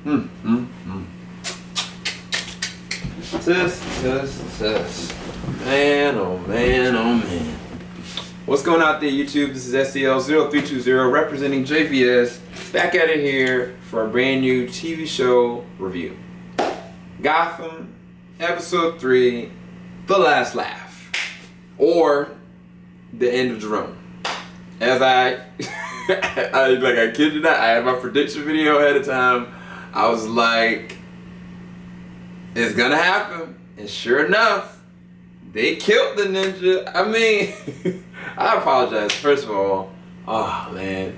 Sis. Man, oh man, oh man. What's going on out there, YouTube? This is SCL0320 representing JPS, back at it here for a brand new TV show review. Gotham, Episode 3, The Last Laugh, or The End of Jerome. As I kid you not, I had my prediction video ahead of time. I was like, it's gonna happen, and sure enough, they killed the ninja. I mean, I apologize, first of all. Oh, man.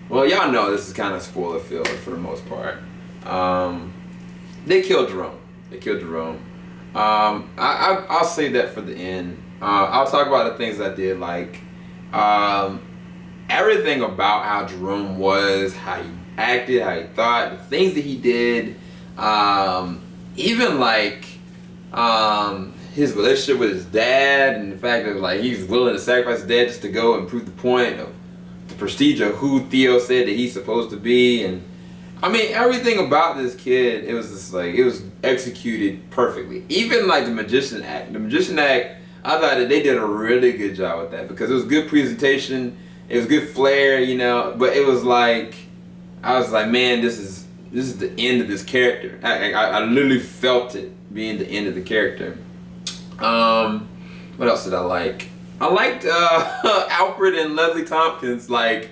Well, y'all know this is kind of spoiler-filled for the most part. They killed Jerome. I'll save that for the end. I'll talk about the things I did like. Everything about how Jerome was, how he acted, how he thought, the things that he did. Even like his relationship with his dad, and the fact that like he's willing to sacrifice his dad just to go and prove the point of the prestige of who Theo said that he's supposed to be. And I mean, everything about this kid, it was just like, it was executed perfectly. Even like the magician act, I thought that they did a really good job with that, because it was good presentation, it was good flair, you know, but it was like, I was like, man, this is the end of this character. I literally felt it being the end of the character. What else did I like? I liked Alfred and Leslie Tompkins like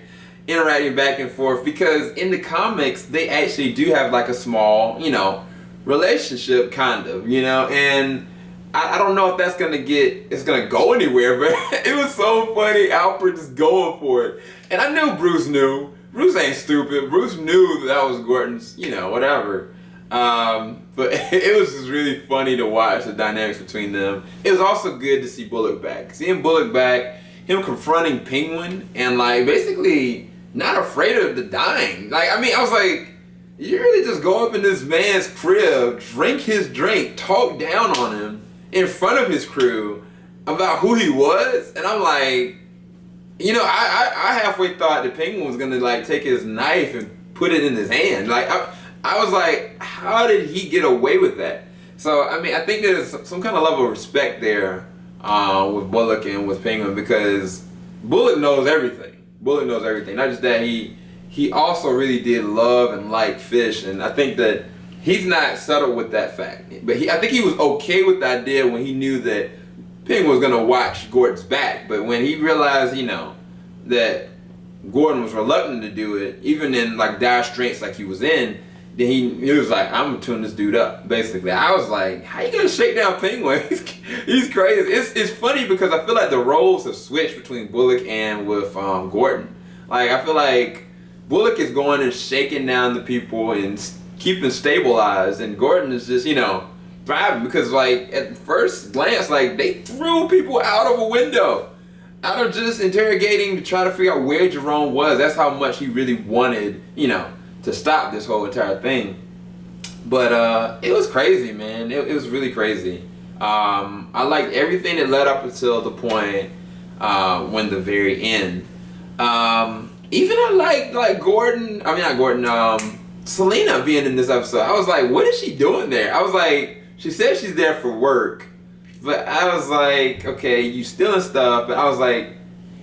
interacting back and forth, because in the comics they actually do have like a small, you know, relationship kind of, you know, and I don't know if that's gonna go anywhere, but it was so funny, Alfred just going for it. And I knew Bruce knew. Bruce ain't stupid. Bruce knew that was Gordon's, you know, whatever. But it was just really funny to watch the dynamics between them. It was also good to see Bullock back. Seeing Bullock back, him confronting Penguin, and like basically not afraid of the dying. Like, I mean, I was like, you really just go up in this man's crib, drink his drink, talk down on him in front of his crew about who he was? And I'm like, you know, I halfway thought the Penguin was gonna like take his knife and put it in his hand. Like, I was like, how did he get away with that? So I mean, I think there's some kind of level of respect there with Bullock and with Penguin, because Bullock knows everything. Not just that, he also really did love and like fish, and I think that he's not settled with that fact. But I think he was okay with the idea when he knew that Penguin was gonna watch Gordon's back. But when he realized, you know, that Gordon was reluctant to do it, even in like dire straits like he was in, then he was like, I'm gonna tune this dude up, basically. I was like, how you gonna shake down Penguin? He's crazy. It's funny because I feel like the roles have switched between Bullock and with Gordon. Like, I feel like Bullock is going and shaking down the people and keeping stabilized, and Gordon is just, you know, thriving, because like at first glance, like they threw people out of a window out of just interrogating to try to figure out where Jerome was. That's how much he really wanted, you know, to stop this whole entire thing. But it was crazy, man. It was really crazy. I liked everything that led up until the point when the very end. Even I liked like Gordon, I mean not Gordon, Selena being in this episode. I was like, what is she doing there? I was like, she said she's there for work, but I was like, okay, you stealing stuff, but I was like,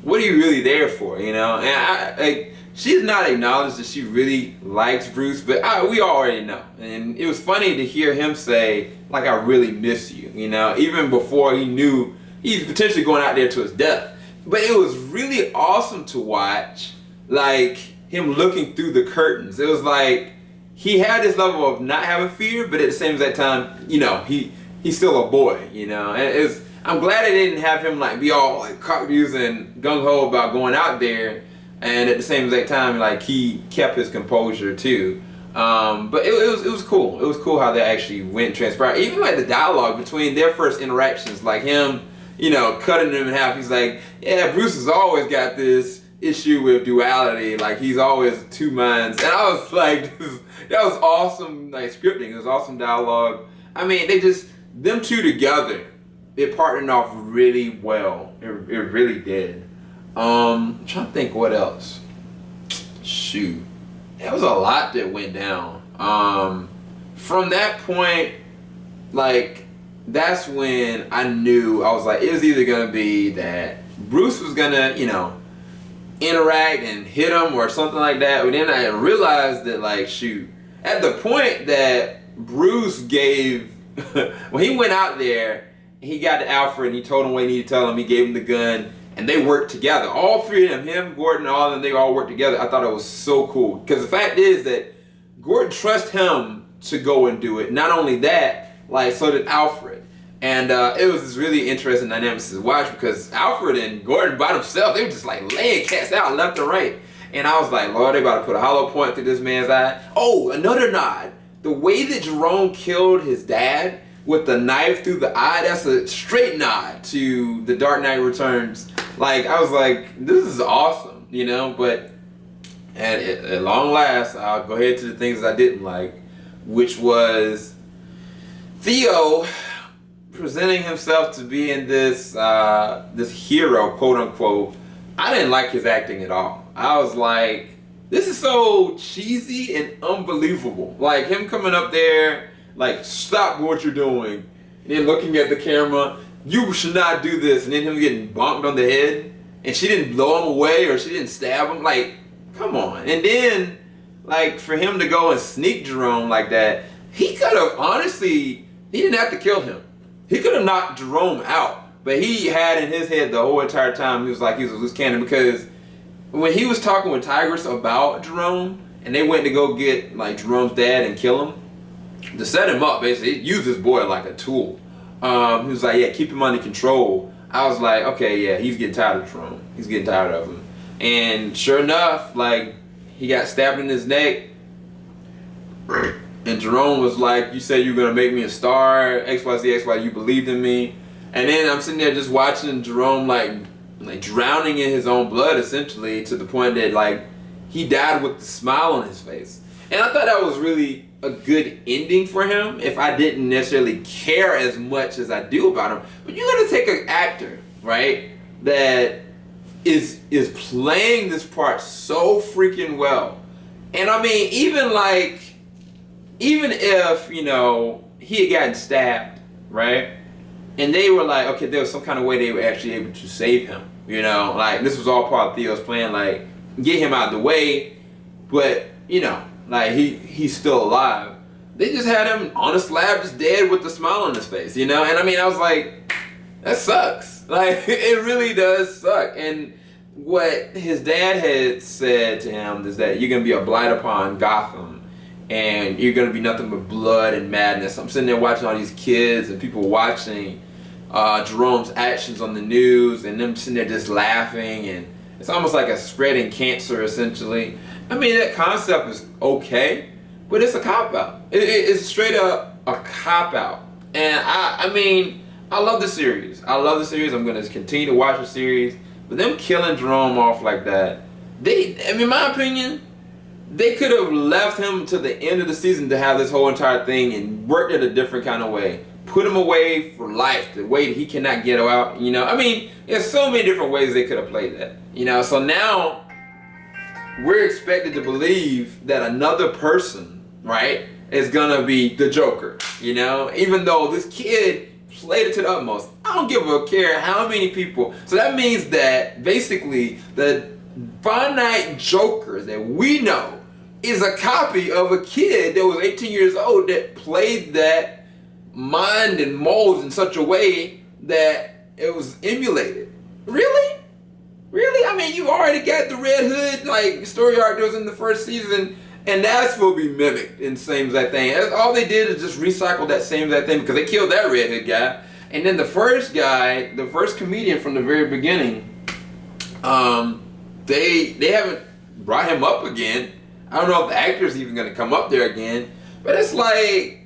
what are you really there for, you know? And she's not acknowledged that she really likes Bruce, but we already know. And it was funny to hear him say, like, I really miss you, you know, even before he knew he's potentially going out there to his death. But it was really awesome to watch, like, him looking through the curtains. It was like he had this level of not having fear, but at the same exact time, you know, he's still a boy, you know. And I'm glad they didn't have him like be all like cock-used and gung-ho about going out there, and at the same exact time, like, he kept his composure too. But it was cool. It was cool how they actually went and transpired. Even like the dialogue between their first interactions, like him, you know, cutting them in half. He's like, yeah, Bruce has always got this issue with duality, like he's always two minds. And I was like, that was awesome, like scripting. It was awesome dialogue. I mean, them two together, it partnered off really well. It really did. I'm trying to think what else. Shoot. There was a lot that went down. From that point, like, that's when I knew, I was like, it was either gonna be that Bruce was gonna, you know, interact and hit him or something like that. But then I realized that, like, shoot, at the point that Bruce gave, when he went out there, he got to Alfred and he told him what he needed to tell him. He gave him the gun and they worked together. All three of them, him, Gordon, all of them, they all worked together. I thought it was so cool. Because the fact is that Gordon trusts him to go and do it. Not only that, like, so did Alfred. And it was this really interesting dynamics to watch because Alfred and Gordon by themselves, they were just like laying cats out left and right. And I was like, Lord, they about to put a hollow point through this man's eye. Oh, another nod. The way that Jerome killed his dad with the knife through the eye, that's a straight nod to The Dark Knight Returns. Like, I was like, this is awesome, you know? But at long last, I'll go ahead to the things I didn't like, which was Theo presenting himself to be in this this hero, quote unquote. I didn't like his acting at all. I was like, this is so cheesy and unbelievable. Like him coming up there, like, stop what you're doing, and then looking at the camera, you should not do this, and then him getting bonked on the head, and she didn't blow him away or she didn't stab him. Like, come on. And then, like, for him to go and sneak Jerome like that, he could have, honestly, he didn't have to kill him. He could have knocked Jerome out, but he had in his head the whole entire time, he was like, he was a loose cannon, because when he was talking with Tigress about Jerome, and they went to go get, like, Jerome's dad and kill him, to set him up, basically, use this boy like a tool. He was like, yeah, keep him under control. I was like, okay, yeah, he's getting tired of Jerome. He's getting tired of him. And sure enough, like, he got stabbed in his neck, and Jerome was like, you said you were going to make me a star, XYZ, XY, you believed in me. And then I'm sitting there just watching Jerome, like drowning in his own blood, essentially, to the point that, like, he died with a smile on his face. And I thought that was really a good ending for him, if I didn't necessarily care as much as I do about him. But you got to take an actor, right, that is playing this part so freaking well. And I mean, even if, you know, he had gotten stabbed, right? And they were like, okay, there was some kind of way they were actually able to save him. You know, like, this was all part of Theo's plan, like, get him out of the way, but, you know, like, he's still alive. They just had him on a slab, just dead with a smile on his face, you know? And I mean, I was like, that sucks. Like, it really does suck. And what his dad had said to him is that you're going to be a blight upon Gotham, and you're going to be nothing but blood and madness. I'm sitting there watching all these kids and people watching Jerome's actions on the news, and them sitting there just laughing, and it's almost like a spreading cancer, essentially. I mean, that concept is okay, but it's a cop-out. It's straight up a cop-out. And I mean, I love the series. I love the series. I'm going to continue to watch the series. But them killing Jerome off like that, in my opinion, they could have left him to the end of the season to have this whole entire thing and worked it a different kind of way. Put him away for life, the way that he cannot get out, you know. I mean, there's so many different ways they could have played that, you know. So now we're expected to believe that another person, right, is gonna be the Joker, you know, even though this kid played it to the utmost. I don't give a care how many people. So that means that basically the finite Joker that we know is a copy of a kid that was 18 years old that played that mind and molds in such a way that it was emulated. Really? Really? I mean, you already got the Red Hood, like, story arc that was in the first season, and that's will be mimicked in the same exact thing. All they did is just recycle that same exact thing because they killed that Red Hood guy. And then the first guy, the first comedian from the very beginning, they haven't brought him up again. I don't know if the actor's even going to come up there again, but it's like,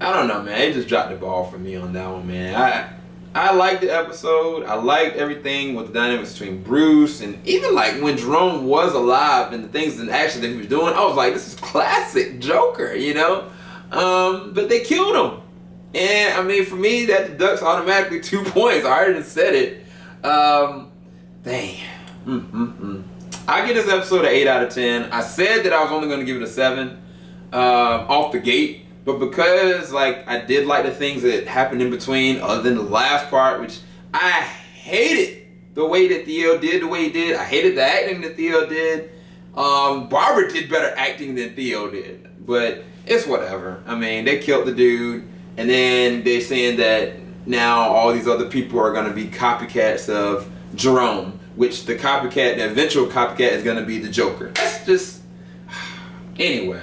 I don't know, man. It just dropped the ball for me on that one, man. I liked the episode. I liked everything with the dynamics between Bruce, and even like when Jerome was alive and the things and action that he was doing, I was like, this is classic Joker, you know? But they killed him. And I mean, for me, that deducts automatically 2 points. I already said it. Dang. I give this episode an 8 out of 10. I said that I was only going to give it a 7 off the gate, but because like I did like the things that happened in between, other than the last part, which I hated the way that Theo did the way he did. I hated the acting that Theo did. Barbara did better acting than Theo did, but it's whatever. I mean, they killed the dude, and then they're saying that now all these other people are going to be copycats of Jerome, which the eventual copycat is going to be the Joker. That's just... Anyway,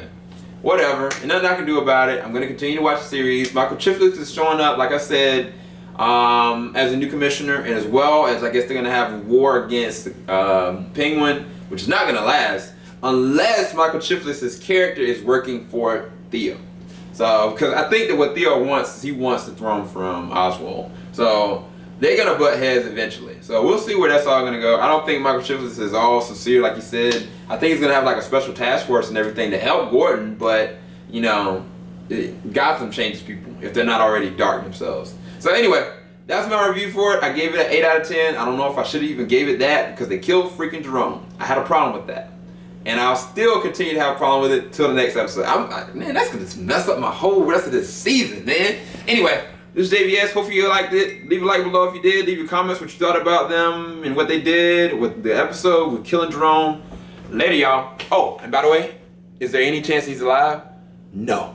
whatever. And nothing I can do about it. I'm going to continue to watch the series. Michael Chiflix is showing up, like I said, as a new commissioner, and as well as I guess they're going to have war against Penguin, which is not going to last unless Michael Chiflix's character is working for Theo. So, because I think that what Theo wants is he wants the throne from Oswald. So, they're going to butt heads eventually. So, we'll see where that's all going to go. I don't think Michael Chiflix is all sincere, like he said. I think he's going to have like a special task force and everything to help Gordon, but, you know, Gotham changes people if they're not already dark themselves. So, anyway, that's my review for it. I gave it an 8 out of 10. I don't know if I should have even gave it that because they killed freaking Jerome. I had a problem with that. And I'll still continue to have a problem with it till the next episode. Man, that's going to mess up my whole rest of this season, man. Anyway, this is JVS. Hopefully you liked it. Leave a like below if you did. Leave your comments what you thought about them and what they did with the episode with killing Jerome. Later, y'all. Oh, and by the way, is there any chance he's alive? No.